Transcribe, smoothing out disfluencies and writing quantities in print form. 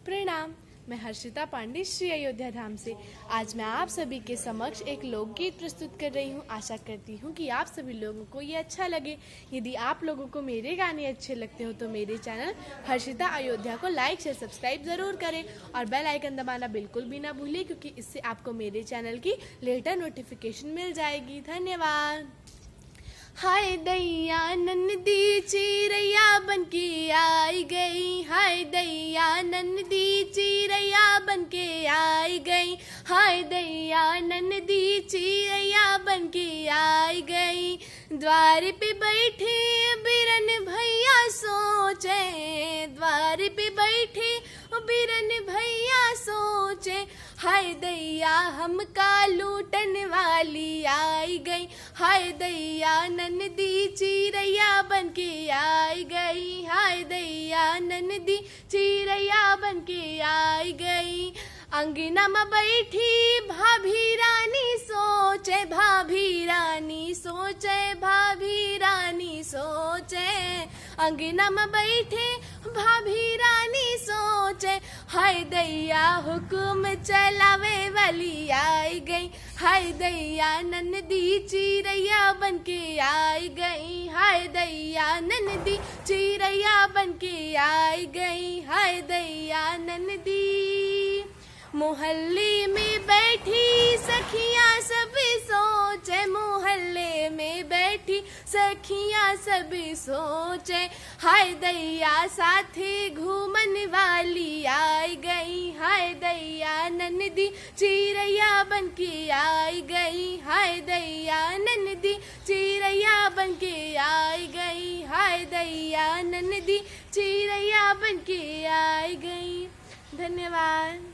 प्रणाम। मैं हर्षिता पांडे श्री अयोध्या धाम से आज मैं आप सभी के समक्ष एक लोकगीत प्रस्तुत कर रही हूँ। आशा करती हूँ कि आप सभी लोगों को ये अच्छा लगे। यदि आप लोगों को मेरे गाने अच्छे लगते हो तो मेरे चैनल हर्षिता अयोध्या को लाइक शेयर सब्सक्राइब ज़रूर करें और बेल आइकन दबाना बिल्कुल भी ना भूलिए, क्योंकि इससे आपको मेरे चैनल की लेटर नोटिफिकेशन मिल जाएगी। धन्यवाद। हाय दैया नन्दी चिरैया बनके आई गई, हाय दैया नन्दी चिरैया बनके आई गई, हाय दैया नन्दी चिरैया बनके आई गई। द्वार पे बैठे बिरन भैया सोचे, द्वार पे बैठे बिरन भैया सोचे, हाय दैया हमका लूटन वाली आई गई, हाय दैया नन्दी चिरैया बनके आई गई, हाय दैया नन्दी चिरैया बनके आई गई। अंगना में बैठी भाभी रानी सोचे, भाभी रानी सोचे, भाभी रानी सोचे, अंगना में बैठे भाभी रानी सोचे, हाय दैया हुक्म चलावे वाली आई गई, हाय दैया नन्दी चिरैया बनके आई गई, हाय दैया नन्दी चिरैया बनके आई गई, हाय दैया नन्दी। मोहल्ले में बैठी सखियां सब सोचे, मोहल्ले में बैठी सखियां सब सोचे, हाय दैया साथे घूमन वाली आई गई, हाय दैया नन्दी चिरैया बनके आई गई, हाय दैया नन्दी चिरैया बनके आई गई, हाय दैया नन्दी चिरैया बनके आई गई। धन्यवाद।